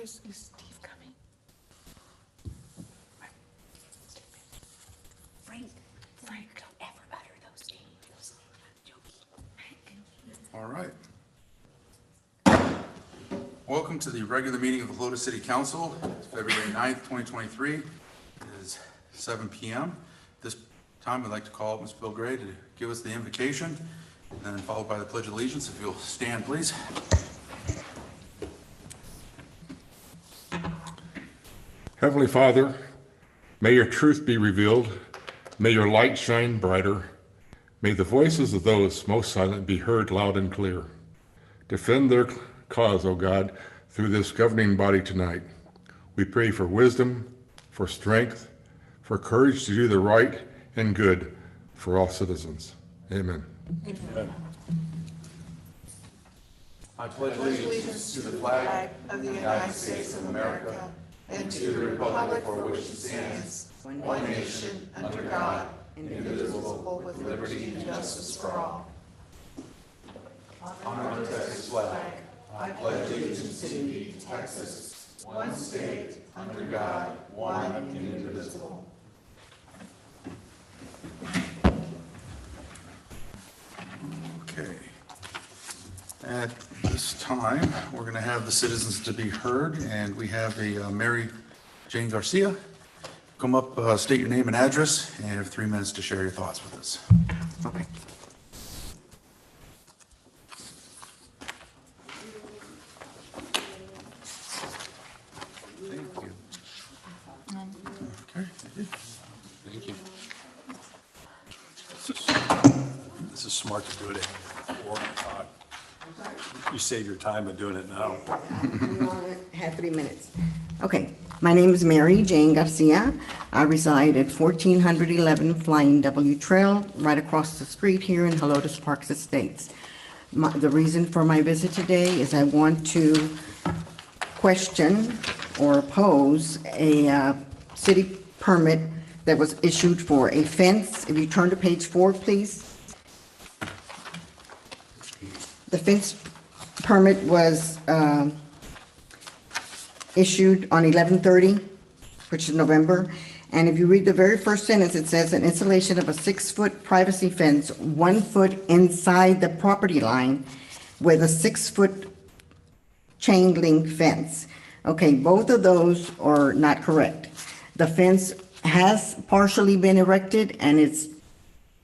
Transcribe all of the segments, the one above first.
Is Steve coming? Frank, don't ever utter those names. I'm joking. All right. Welcome to the regular meeting of the Helotes City Council. It's February 9th, 2023. It is 7 p.m. This time I'd like to call Ms. Bill Gray to give us the invocation, and then followed by the Pledge of Allegiance. If you'll stand, please. Heavenly Father, may your truth be revealed. May your light shine brighter. May the voices of those most silent be heard loud and clear. Defend their cause, O God, through this governing body tonight. We pray for wisdom, for strength, for courage to do the right and good for all citizens. Amen. Amen. I pledge allegiance to the flag of the United States of America and to the republic for which it stands, one nation, under God, indivisible, with liberty and justice for all. On the Texas flag, I pledge allegiance to thee, Texas, one state, under God, one and indivisible. Okay. At this time, we're going to have the citizens to be heard, and we have a Mary Jane Garcia. Come up, state your name and address, and you have 3 minutes to share your thoughts with us. Okay. Thank you. Okay. Thank you. This is smart to do it at 4 o'clock. You save your time by doing it now. I have 3 minutes. Okay, my name is Mary Jane Garcia. I reside at 1411 Flying W Trail, right across the street here in Helotes Parks Estates. The reason for my visit today is I want to question or oppose a city permit that was issued for a fence. If you turn to page 4, please. The fence permit was issued on 11/30, which is November. And if you read the very first sentence, it says an installation of a 6-foot privacy fence, 1 foot inside the property line with a 6-foot chain link fence. Okay, both of those are not correct. The fence has partially been erected and it's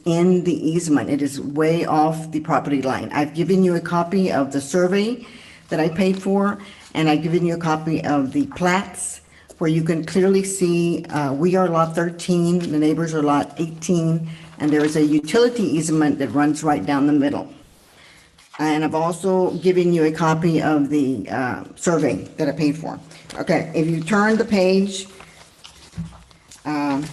in the easement. It is way off the property line. I've given you a copy of the survey that I paid for, and I've given you a copy of the plats where you can clearly see we are lot 13, the neighbors are lot 18, and there is a utility easement that runs right down the middle. And I've also given you a copy of the survey that I paid for. Okay, if you turn the page, the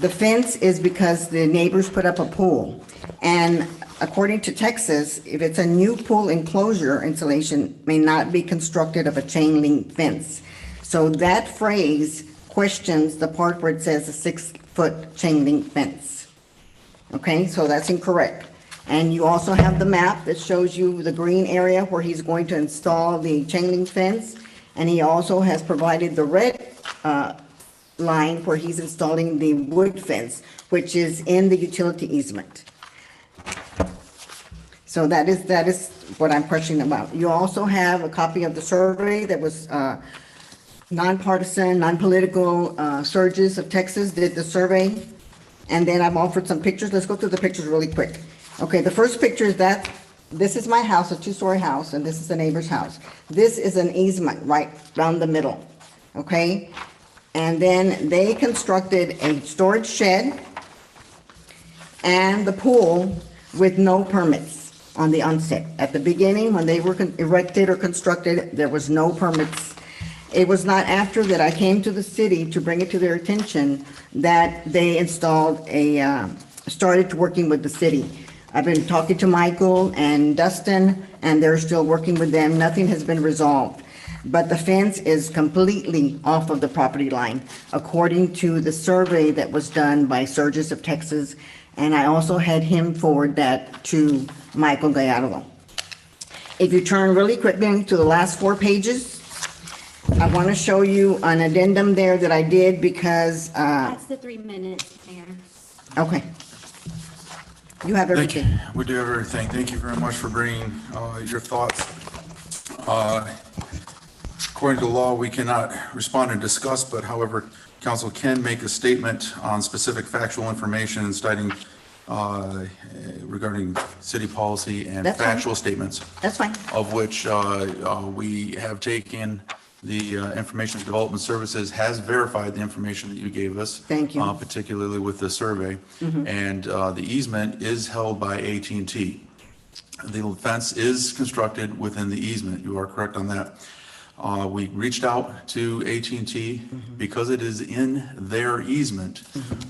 fence is because the neighbors put up a pool. And according to Texas, if it's a new pool enclosure, installation may not be constructed of a chain link fence. So that phrase questions the part where it says a 6-foot chain link fence. Okay, so that's incorrect. And you also have the map that shows you the green area where he's going to install the chain link fence. And he also has provided the red line where he's installing the wood fence, which is in the utility easement. So that is what I'm questioning about. You also have a copy of the survey that was nonpartisan, non-political. Surges of Texas did the survey. And then I've offered some pictures. Let's go through the pictures really quick. Okay, the first picture is that this is my house, a 2-story house, and this is the neighbor's house. This is an easement right down the middle, okay? And then they constructed a storage shed and the pool with no permits on the onset. At the beginning, when they were erected or constructed, there was no permits. It was not after that I came to the city to bring it to their attention that they started working with the city. I've been talking to Michael and Dustin, and they're still working with them. Nothing has been resolved. But the fence is completely off of the property line, according to the survey that was done by Surges of Texas. And I also had him forward that to Michael Gallardo. If you turn really quickly to the last 4 pages, I want to show you an addendum there that I did because, That's the 3 minutes, Mayor. okay. You have Thank you. everything. We do have everything. Thank you very much for bringing your thoughts. Uh, According to law, we cannot respond and discuss, but however, council can make a statement on specific factual information and citing regarding city policy and That's fine. factual statements, That's fine. of which we have taken the Information Development Services has verified the information that you gave us. Thank you. Particularly with the survey. And the easement is held by AT&T. The fence is constructed within the easement. You are correct on that. We reached out to AT&T because it is in their easement.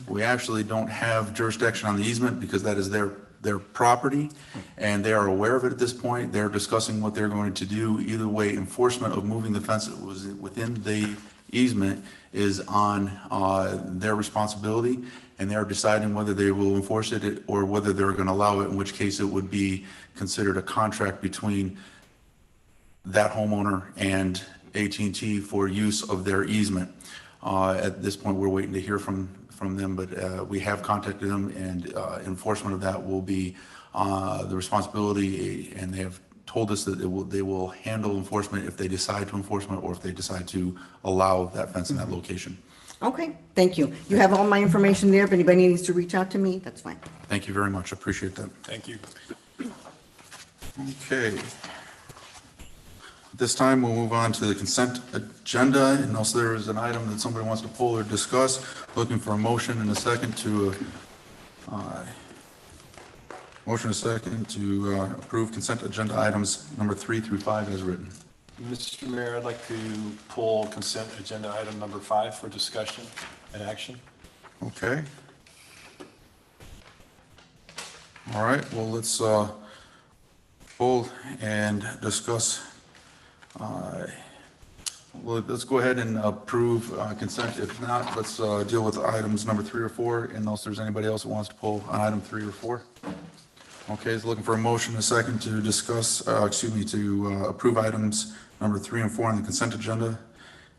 We actually don't have jurisdiction on the easement because that is their property, and they are aware of it at this point. They're discussing what they're going to do. Either way, enforcement of moving the fence that was within the easement is on their responsibility, and they're deciding whether they will enforce it or whether they're going to allow it, in which case it would be considered a contract between that homeowner and AT&T for use of their easement. At this point, we're waiting to hear from them, but we have contacted them, and enforcement of that will be the responsibility, and they have told us that they will handle enforcement if they decide to enforcement or if they decide to allow that fence in that location. Okay, thank you. You have all my information there. If anybody needs to reach out to me, that's fine. Thank you very much. I appreciate that. Thank you. Okay. This time, we'll move on to the consent agenda, unless there is an item that somebody wants to pull or discuss. Looking for a motion and a second to, approve consent agenda items number 3 through 5 as written. Mr. Mayor, I'd like to pull consent agenda item number 5 for discussion and action. Okay. All right, well, let's pull and discuss. Well, let's go ahead and approve consent. If not, let's deal with items number 3 or 4, unless there's anybody else that wants to pull on item 3 or 4. Okay, so looking for a motion and a second to discuss, to approve items number 3 and 4 on the consent agenda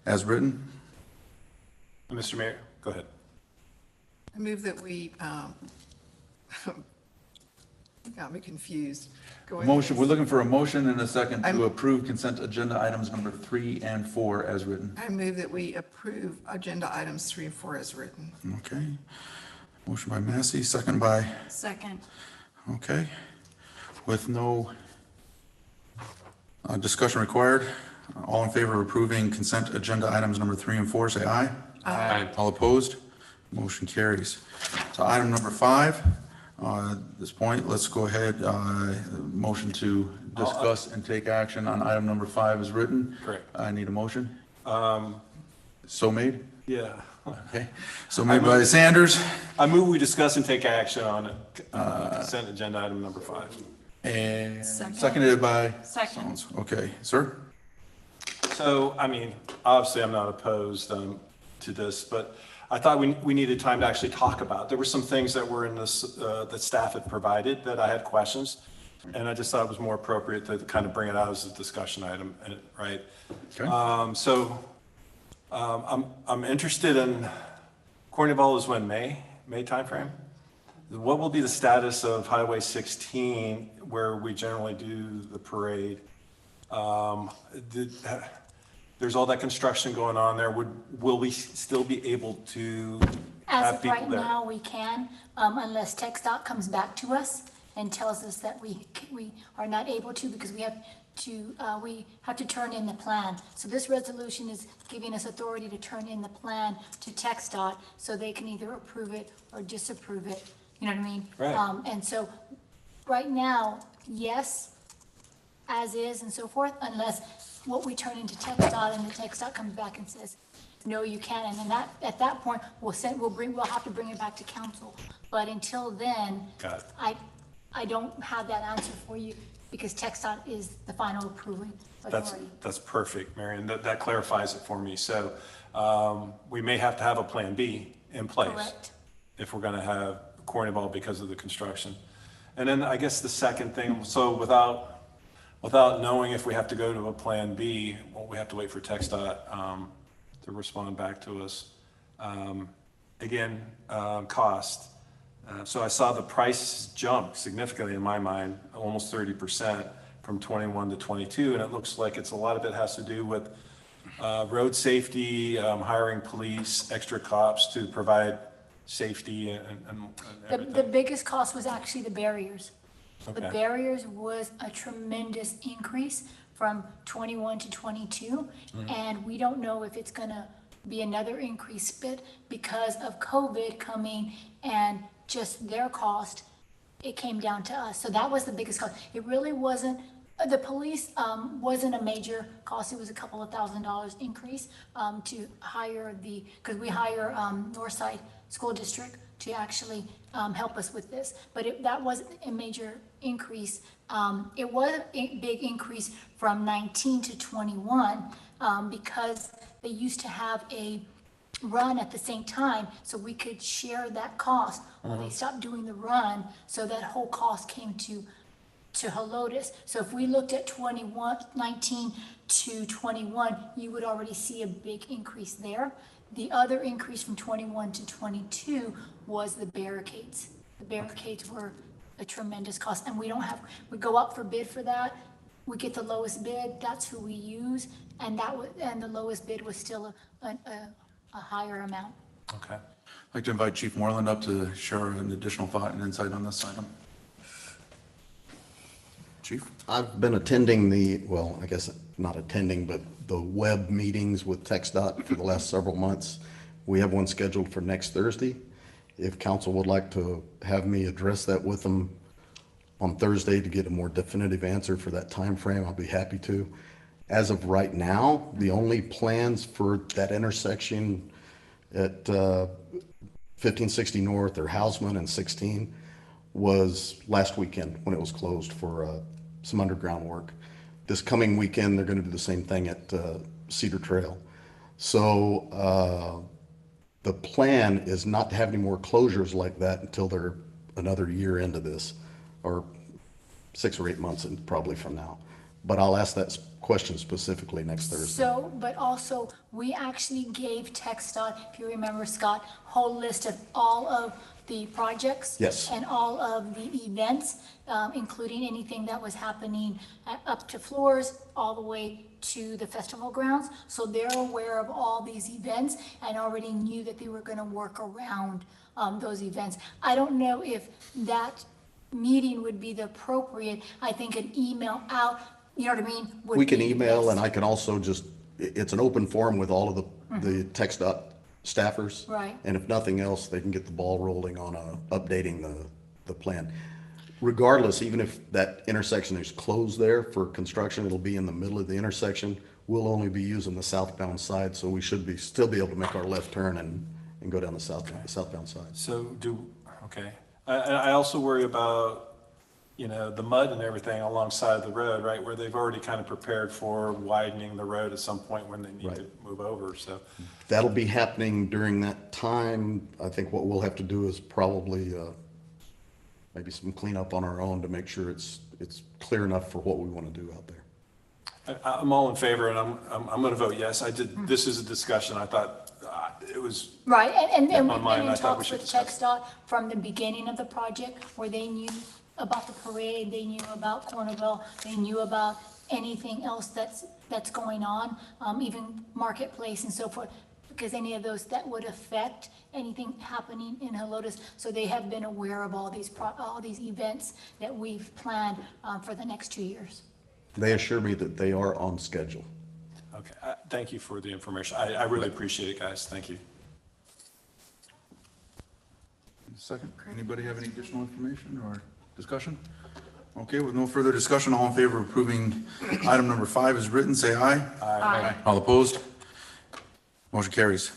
as written. Mr. Mayor, go ahead. I move that we, got me confused. Go ahead. Motion, we're looking for a motion and a second to I'm- approve consent agenda items number 3 and 4 as written. I move that we approve agenda items 3 and 4 as written. Okay. Motion by Massey, second by, Second. okay. With no discussion required, all in favor of approving consent agenda items number 3 and 4, say aye. Aye. All opposed? Motion carries. So item number 5, at this point, let's go ahead, motion to discuss and take action on item number 5 is written. Correct. I need a motion. So made? Yeah. Okay. So made by Sanders I move we discuss and take action on consent agenda item number 5. and Second. seconded by? Second. Stones. Okay, sir? So, I mean, obviously, I'm not opposed to this, but I thought we needed time to actually talk about. There were some things that were in this, that staff had provided that I had questions, and I just thought it was more appropriate to kind of bring it out as a discussion item, right? Okay. I'm interested in, Carnival is when, May timeframe? What will be the status of Highway 16 where we generally do the parade? There's all that construction going on there. Will we still be able to As have of people right there? now, we can, unless TxDOT comes back to us and tells us that we are not able to because we have to turn in the plan. So this resolution is giving us authority to turn in the plan to TxDOT so they can either approve it or disapprove it. You know what I mean? Right. And so, right now, yes, as is and so forth, unless what we turn into TxDOT and the TxDOT comes back and says, no, you can't, and then at that point, we'll have to bring it back to council. But until then, Got it. I don't have that answer for you because TxDOT is the final approving authority. That's perfect, Marion. That clarifies it for me. So we may have to have a plan B in place. Correct. If we're gonna have Carnival because of the construction. And then I guess the second thing, so without without knowing if we have to go to a Plan B, well, we have to wait for TxDOT to respond back to us. Again, cost. So I saw the price jump significantly in my mind, almost 30% from 21 to 22, and it looks like a lot of it has to do with road safety, hiring police, extra cops to provide safety and everything. The biggest cost was actually the barriers. The Okay. barriers was a tremendous increase from 21 to 22. And we don't know if it's gonna be another increase, but because of COVID coming and just their cost, it came down to us. So that was the biggest cost. It really wasn't, the police wasn't a major cost. It was a couple of $1,000s increase to hire because we hire Northside School District to actually help us with this. But that wasn't a major increase. It was a big increase from 19 to 21 because they used to have a run at the same time, so we could share that cost. Well, they stopped doing the run, so that whole cost came to Helotes. So if we looked at 19 to 21, you would already see a big increase there. The other increase from 21 to 22 was the barricades. The barricades were a tremendous cost, and we go out for bid for that. We get the lowest bid, that's who we use, and the lowest bid was still a higher amount. Okay. I'd like to invite Chief Moreland up to share an additional thought and insight on this item. Chief? I've been attending I guess not attending, but the web meetings with TxDOT for the last several months. We have one scheduled for next Thursday. If council would like to have me address that with them on Thursday to get a more definitive answer for that time frame, I'll be happy to. As of right now, the only plans for that intersection at 1560 North or Hausman and 16 was last weekend when it was closed for some underground work. This coming weekend, they're going to do the same thing at Cedar Trail. So the plan is not to have any more closures like that until they're another year into this, or 6 or 8 months probably from now. But I'll ask that question specifically next Thursday. So, but also, we actually gave TxDOT, if you remember, Scott, whole list of all of the projects. Yes. And all of the events, including anything that was happening up to floors, all the way to the festival grounds. So they're aware of all these events and already knew that they were gonna work around those events. I don't know if that meeting would be the appropriate, I think an email out, you know what I mean? We can email, and I can also it's an open forum with all of the TxDOT staffers. Right. And if nothing else, they can get the ball rolling on updating the plan. Regardless, even if that intersection is closed there for construction, it'll be in the middle of the intersection. We'll only be using the southbound side, so we should still be able to make our left turn and go down the southbound side. So okay. I also worry about, the mud and everything alongside the road, right, where they've already kind of prepared for widening the road at some point when they need to move over, so. That'll be happening during that time. I think what we'll have to do is probably maybe some cleanup on our own to make sure it's clear enough for what we want to do out there. I'm all in favor, and I'm going to vote yes. This is a discussion, I thought it was. Right, and On we've mine, been I in thought we talks should with discuss. TxDOT from the beginning of the project, where they knew about the parade, they knew about Cornerville, they knew about anything else that's going on, even Marketplace and so forth, because any of those that would affect anything happening in Helotes. So they have been aware of all these events that we've planned for the next 2 years. They assure me that they are on schedule. Okay, thank you for the information. I really appreciate it, guys. Thank you. Second, anybody have any additional information or discussion? Okay, with no further discussion, all in favor of approving item number 5 is written, say aye. Aye. All opposed? Motion carries.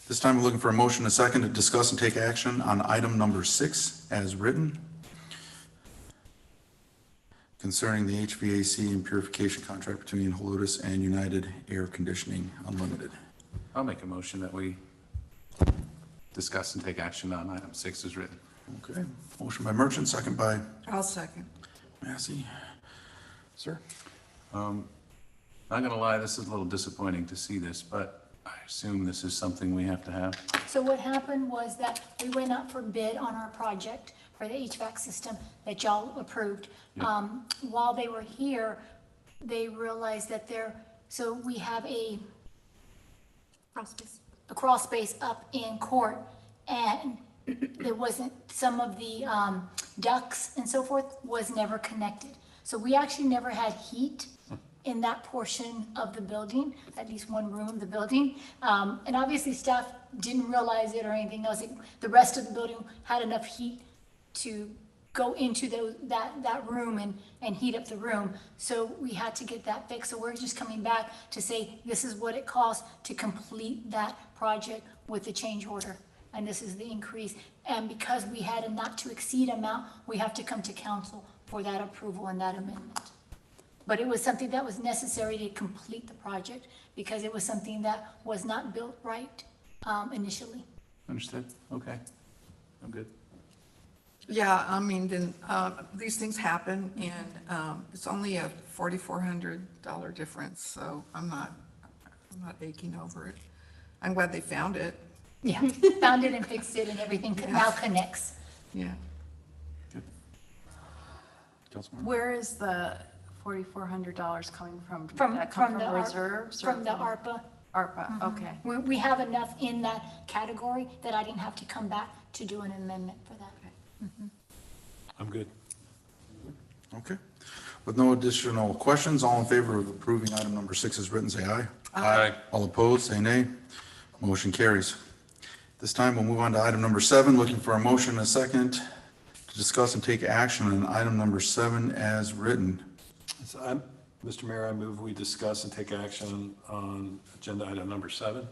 This time, we're looking for a motion and a second to discuss and take action on item number 6 as written concerning the HVAC and purification contract between Helotes and United Air Conditioning Unlimited. I'll make a motion that we discuss and take action on item 6 as written. Okay, motion by Merchant, second by I'll second. Massey. Sir? Not gonna lie, this is a little disappointing to see this, but I assume this is something we have to have. So what happened was that we went out for bid on our project for the HVAC system that y'all approved. While they were here, they realized that so we have a crawl space up in court, and there wasn't, some of the ducts and so forth was never connected. So we actually never had heat in that portion of the building, at least one room of the building. And obviously staff didn't realize it or anything else. The rest of the building had enough heat to go into that room and heat up the room. So we had to get that fixed. So we're just coming back to say, this is what it costs to complete that project with the change order. And this is the increase. And because we had a not to exceed amount, we have to come to council for that approval and that amendment. But it was something that was necessary to complete the project because it was something that was not built right initially. Understood? Okay. I'm good. Yeah, I mean, then, these things happen, and, it's only a $4,400 difference, so I'm not aching over it. I'm glad they found it, Yeah, found it and fixed it and everything now connects. yeah. Councilman? Where is the $4,400 coming from? Did From that come the reserves? or From the ARPA. ARPA, okay. We have enough in that category that I didn't have to come back to do an amendment for that. I'm good. Okay. With no additional questions, all in favor of approving item number 6 as written, say aye. Aye. All opposed, say nay. Motion carries. This time, we'll move on to item number 7, looking for a motion and a second to discuss and take action on item number 7 as written. So Mr. Mayor, I move we discuss and take action on agenda item number 7.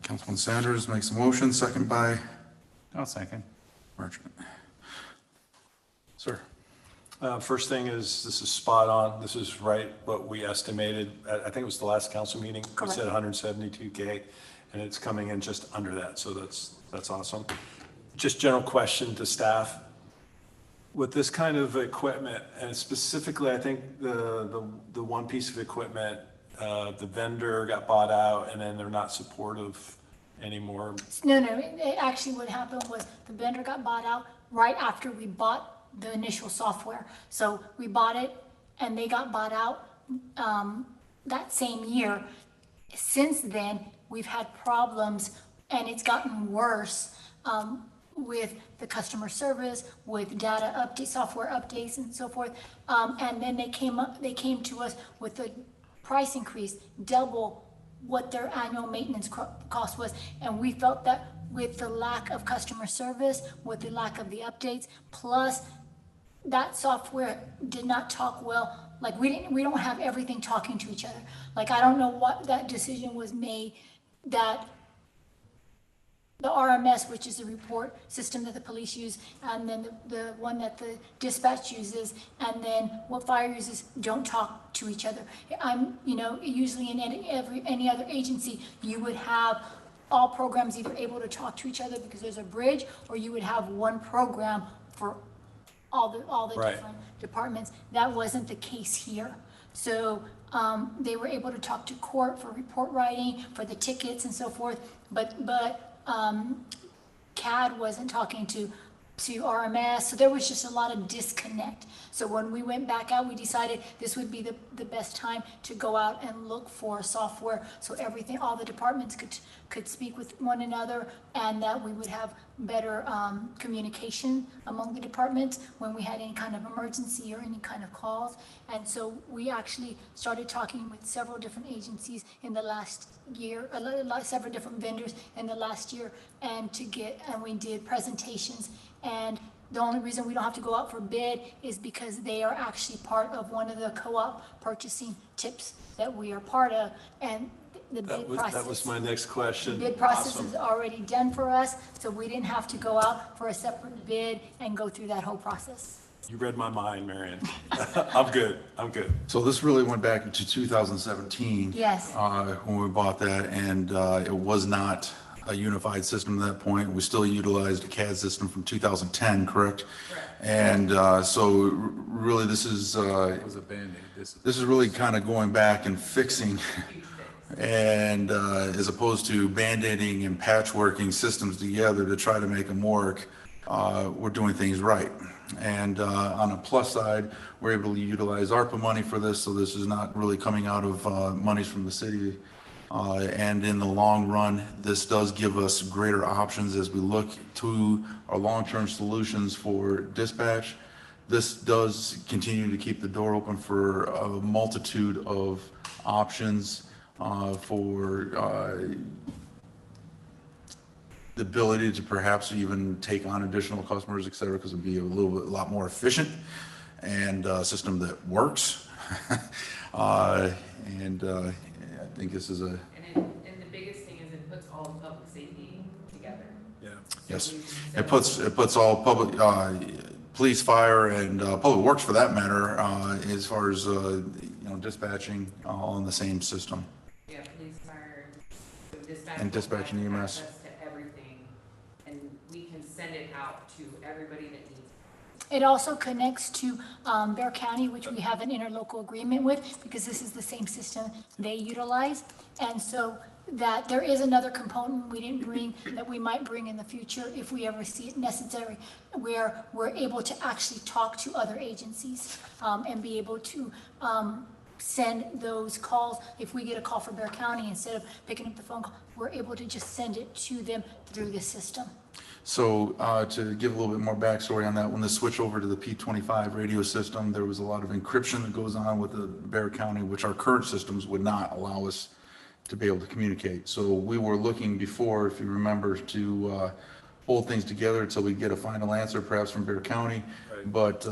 Councilman Sanders makes a motion, second by I'll second. Marchant. Sir? First thing is, this is spot on. This is right what we estimated. I think it was the last council meeting. We said 172K, and it's coming in just under that, so that's awesome. Just general question to staff. With this kind of equipment, and specifically, I think the one piece of equipment, the vendor got bought out, and then they're not supportive anymore. No, actually what happened was the vendor got bought out right after we bought the initial software. So we bought it and they got bought out that same year. Since then, we've had problems and it's gotten worse with the customer service, with data update, software updates and so forth. And then they came to us with a price increase, double what their annual maintenance cost was. And we felt that with the lack of customer service, with the lack of the updates, plus that software did not talk well. Like we don't have everything talking to each other. Like I don't know what that decision was made that the RMS, which is the report system that the police use, and then the one that the dispatch uses, and then what fire uses, don't talk to each other. Usually in any other agency, you would have all programs either able to talk to each other because there's a bridge, or you would have one program for all the Right. different departments. That wasn't the case here. So they were able to talk to court for report writing, for the tickets and so forth, but CAD wasn't talking to RMS, so there was just a lot of disconnect. So when we went back out, we decided this would be the best time to go out and look for software, so all the departments could speak with one another, and that we would have better communication among the departments when we had any kind of emergency or any kind of calls. And so we actually started talking with several different agencies in the last year, several different vendors in the last year, and we did presentations. And the only reason we don't have to go out for bid is because they are actually part of one of the co-op purchasing tips that we are part of, and the bid process. That was my next question. The bid process Awesome. is already done for us, so we didn't have to go out for a separate bid and go through that whole process. You read my mind, Marion. I'm good. So this really went back into 2017. Yes. When we bought that, and it was not a unified system at that point. We still utilized a CAD system from 2010, correct? Correct. And so really, this is It was a Band-Aid. this is really kind of going back and fixing, and as opposed to band-aiding and patchworking systems together to try to make them work, we're doing things right. And on a plus side, we're able to utilize ARPA money for this, so this is not really coming out of monies from the city. And in the long run, this does give us greater options as we look to our long-term solutions for dispatch. This does continue to keep the door open for a multitude of options for the ability to perhaps even take on additional customers, et cetera, because it'd be a lot more efficient and a system that works. I think this is a. And the biggest thing is it puts all public safety together. Yeah. Yes, it puts all public, police, fire, and public works for that matter, as far as, dispatching, all in the same system. Yeah, police, fire, so dispatch. And dispatch and will have EMS. access to everything, and we can send it out to everybody that needs it. It also connects to Bear County, which we have an interlocal agreement with, because this is the same system they utilize. And so that there is another component we didn't bring that we might bring in the future if we ever see it necessary, where we're able to actually talk to other agencies and be able to send those calls. If we get a call from Bear County, instead of picking up the phone call, we're able to just send it to them through the system. So to give a little bit more backstory on that, when the switch over to the P25 radio system, there was a lot of encryption that goes on with the Bear County, which our current systems would not allow us to be able to communicate. So we were looking before, if you remember, to hold things together until we get a final answer, perhaps from Bear County. Right. But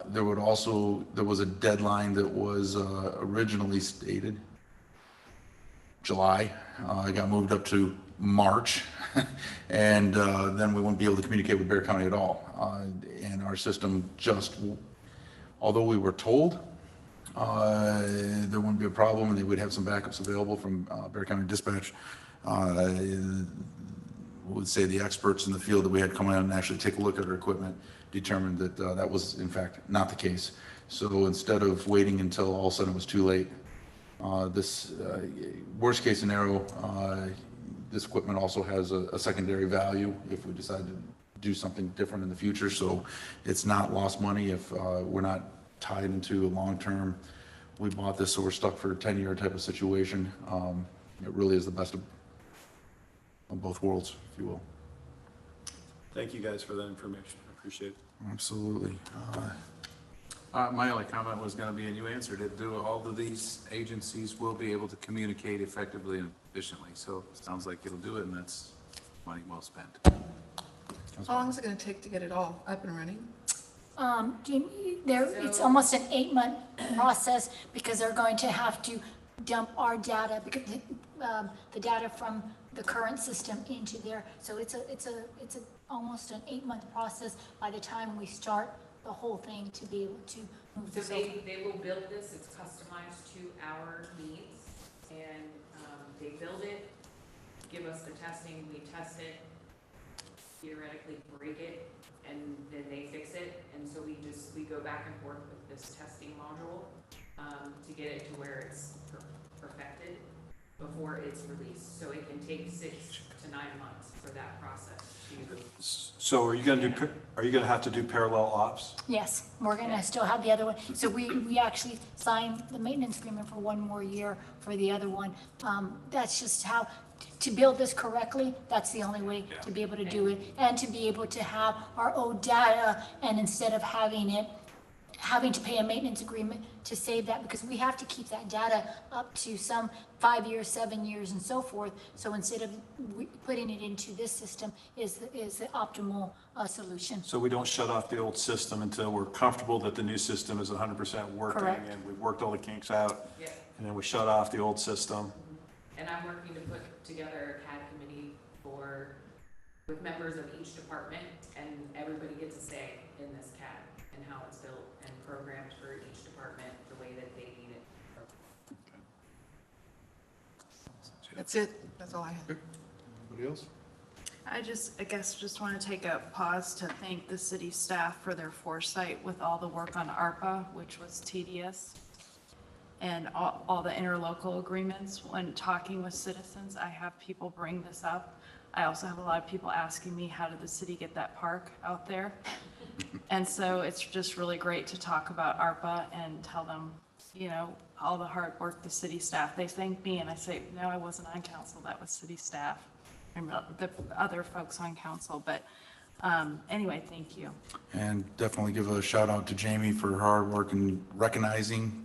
there was a deadline that was originally stated, July. It got moved up to March, and then we wouldn't be able to communicate with Bear County at all. And our system just, although we were told there wouldn't be a problem and they would have some backups available from Bear County Dispatch, would say the experts in the field that we had come in and actually take a look at our equipment determined that that was in fact not the case. So instead of waiting until all of a sudden it was too late, this worst case scenario, this equipment also has a secondary value if we decide to do something different in the future. So it's not lost money if we're not tied into a long-term, we bought this so we're stuck for a 10-year type of situation. It really is the best of both worlds, if you will. Thank you guys for that information. I appreciate it. Absolutely. My only comment was going to be, and you answered it, all of these agencies will be able to communicate effectively and efficiently. So it sounds like it'll do it, and that's money well spent. How long is it gonna take to get it all up and running? It's almost an 8-month process because they're going to have to dump our data, because the data from the current system into there. So it's almost an 8-month process by the time we start the whole thing to be able to move So this over. they will build this, it's customized to our needs, and they build it, give us the testing, we test it, theoretically break it, and then they fix it, and so we go back and forth with this testing module to get it to where it's perfected before it's released. So it can take 6 to 9 months for that process to. So are you gonna have to do parallel ops? Yes, we're gonna still have the other one. So we actually signed the maintenance agreement for 1 more year for the other one. That's just how, to build this correctly, that's the only way to be able to do it. And to be able to have our old data, and instead of having to pay a maintenance agreement to save that, because we have to keep that data up to some 5 years, 7 years, and so forth. So instead of putting it into this system is the optimal solution. So we don't shut off the old system until we're comfortable that the new system is 100% working. Correct. And we've worked all the kinks out. Yeah. And then we shut off the old system. And I'm working to put together a CAD committee with members of each department, and everybody gets a say in this CAD and how it's built and programmed for each department the way that they need it. That's it, that's all I have. Anybody else? I guess just want to take a pause to thank the city staff for their foresight with all the work on ARPA, which was tedious. And all the interlocal agreements. When talking with citizens, I have people bring this up. I also have a lot of people asking me, how did the city get that park out there? And so it's just really great to talk about ARPA and tell them, you know, all the hard work the city staff, they thank me and I say, no, I wasn't on council, that was city staff and the other folks on council, but anyway, thank you. And definitely give a shout out to Jamie for her hard work in recognizing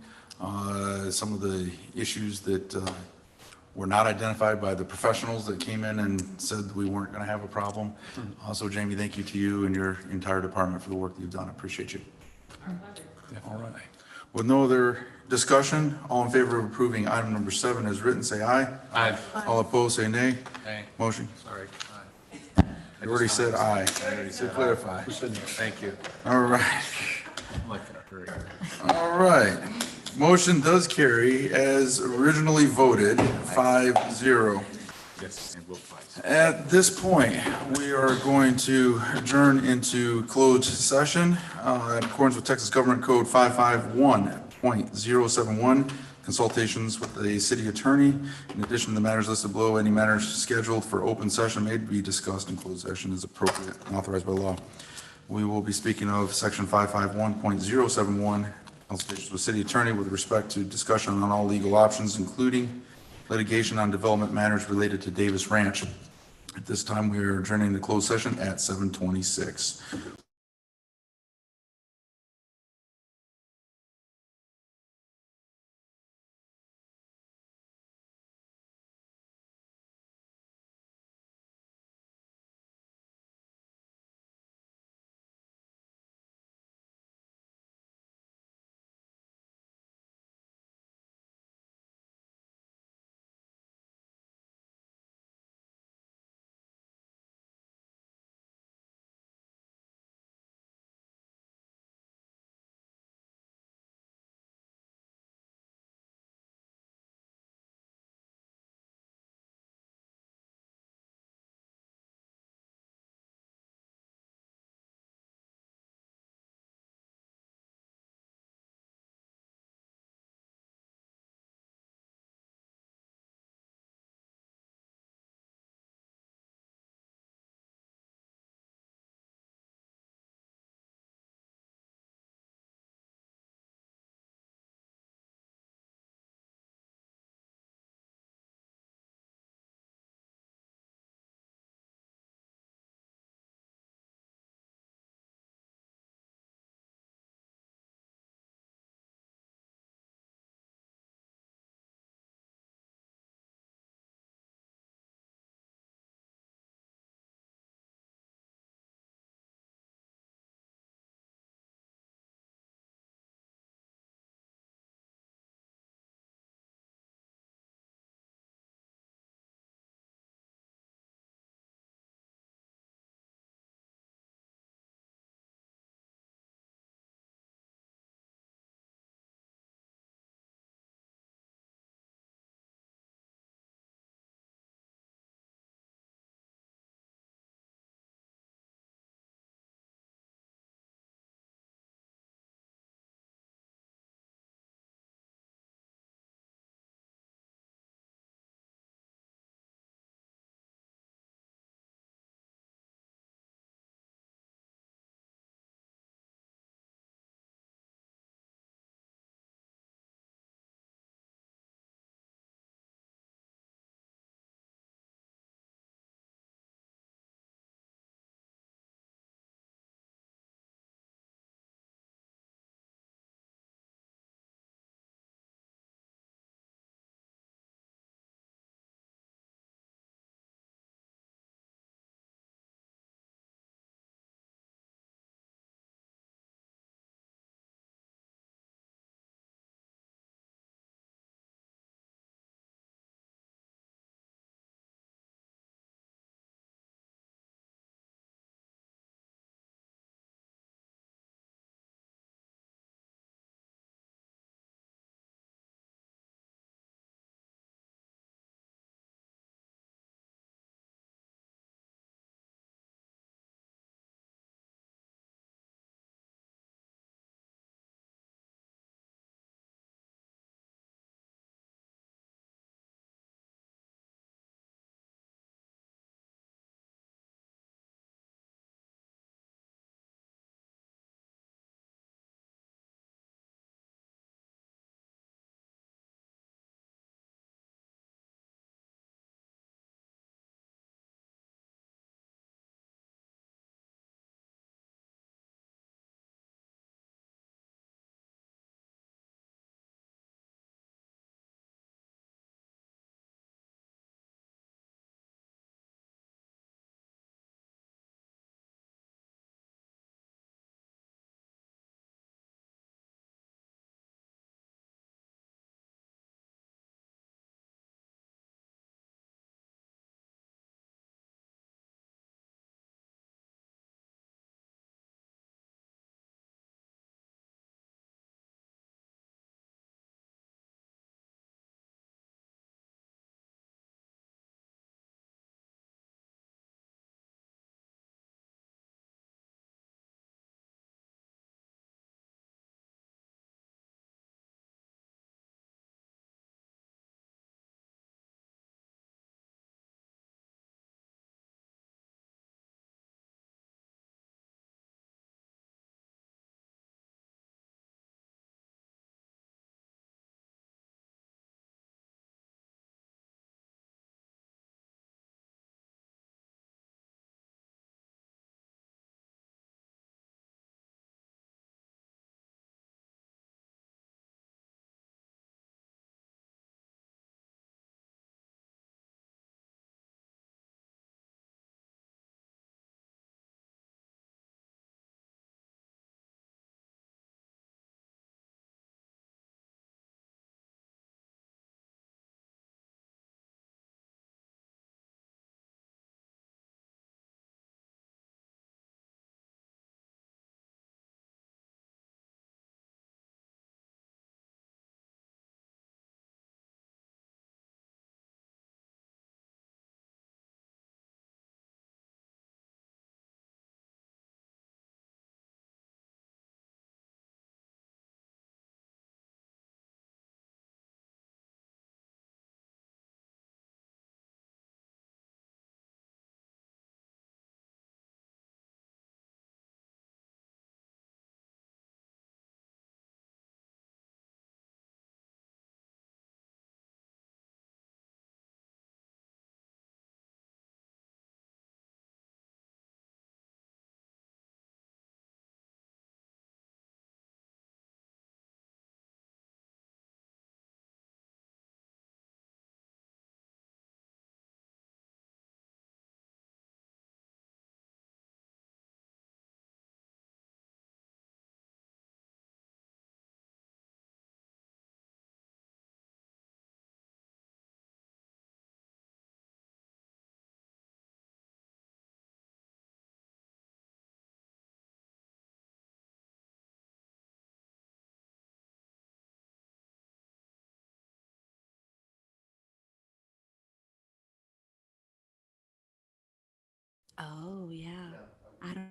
some of the issues that were not identified by the professionals that came in and said we weren't going to have a problem. Also, Jamie, thank you to you and your entire department for the work that you've done. I appreciate you. All right. With no other discussion, all in favor of approving item number 7 as written, say aye. Aye. All opposed, say nay. Aye. Motion. Sorry. You already said aye. I already To said clarify. Thank you. All right. I'm like in a hurry. All right. Motion does carry as originally voted, 5-0. Yes, and we'll fight. At this point, we are going to adjourn into closed session in accordance with Texas Government Code 551.071, consultations with the city attorney. In addition to the matters listed below, any matters scheduled for open session may be discussed in closed session as appropriate and authorized by law. We will be speaking of section 551.071, consultations with city attorney with respect to discussion on all legal options, including litigation on development matters related to Davis Ranch. At this time, we are adjourning the closed session at 7:26. yeah. I don't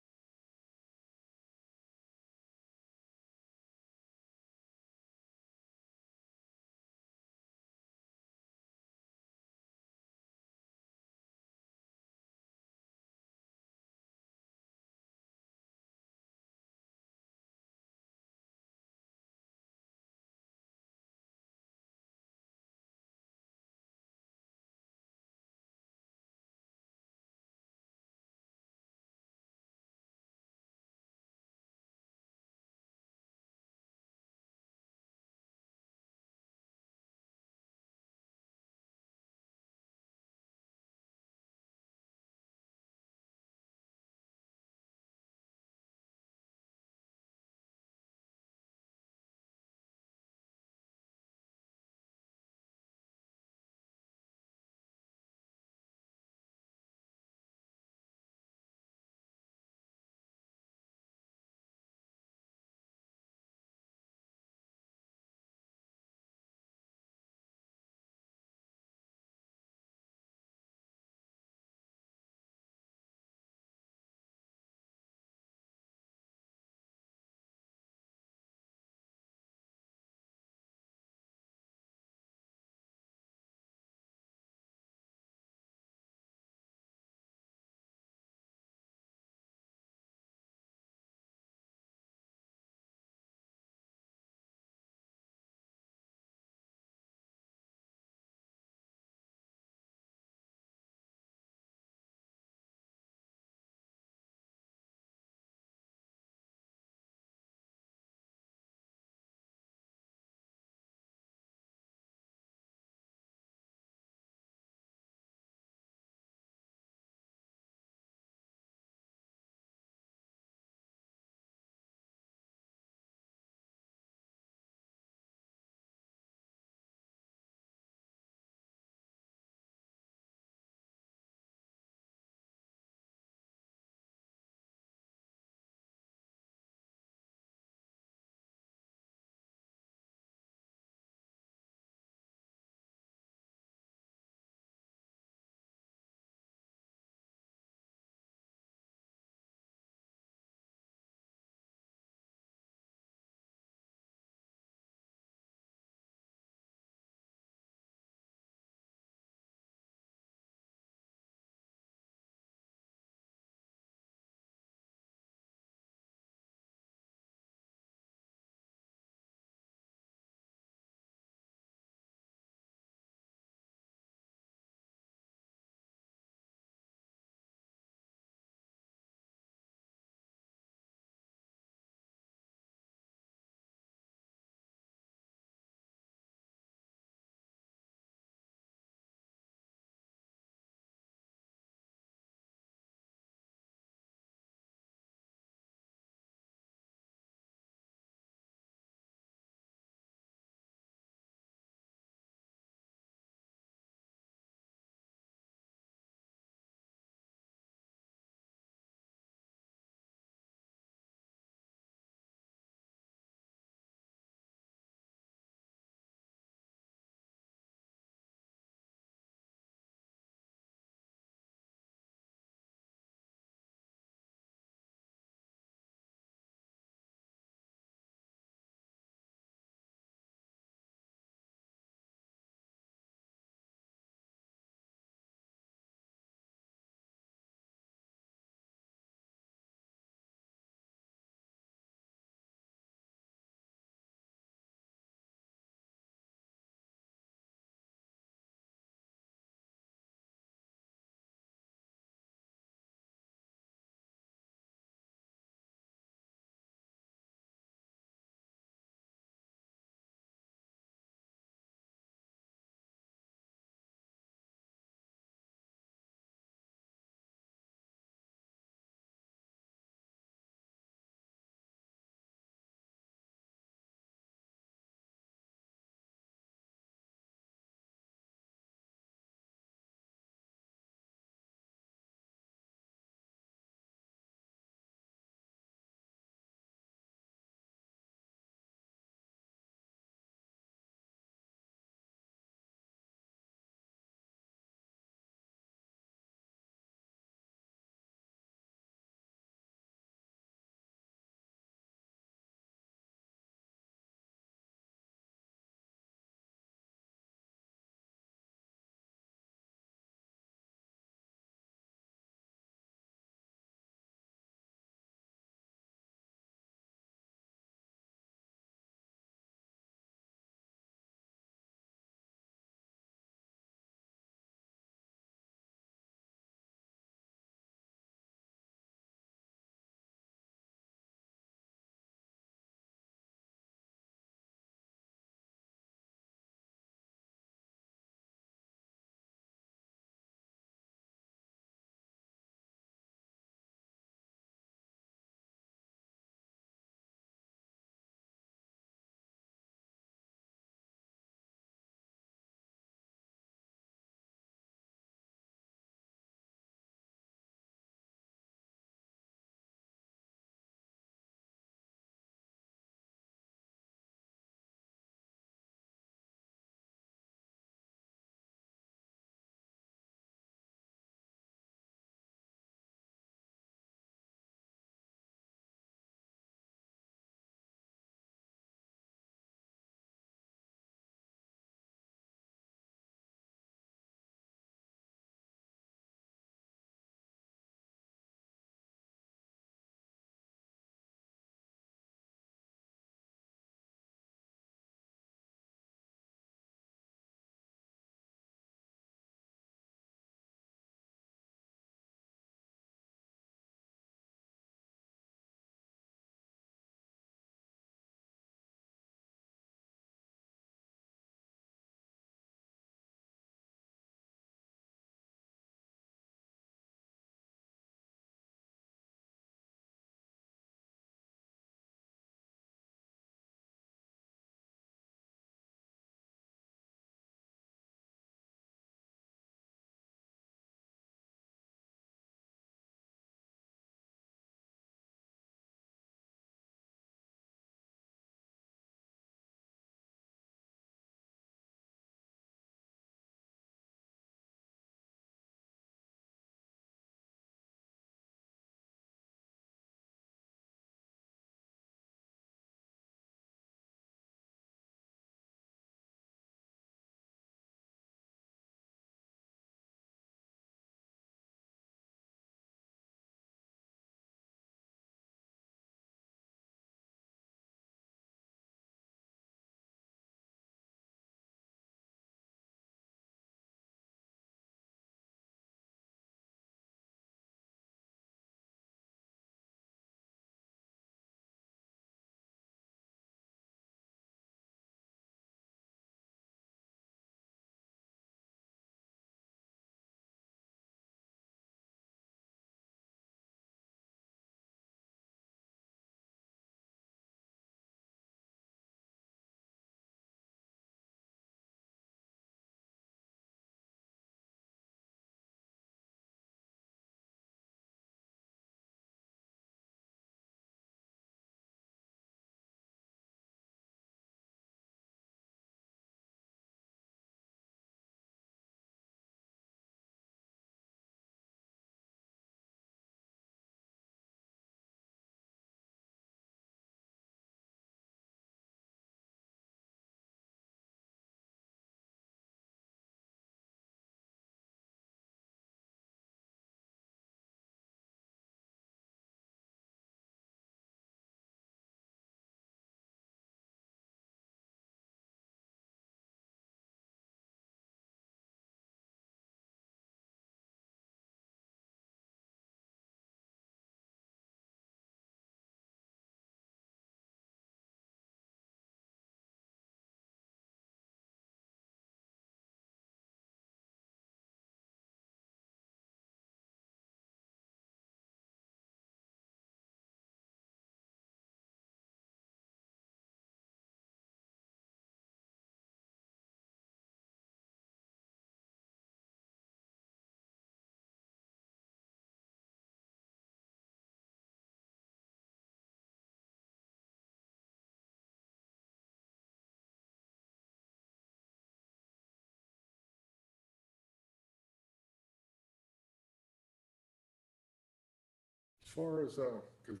far as, 'cause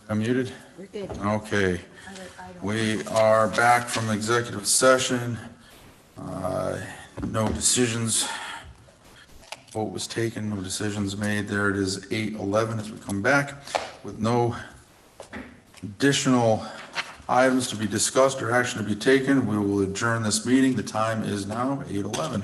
I'm muted? We're good. Okay. We are back from executive session. No decisions. Vote was taken, no decisions made. There it is, 8:11 as we come back with no additional items to be discussed or action to be taken. We will adjourn this meeting. The time is now 8:11.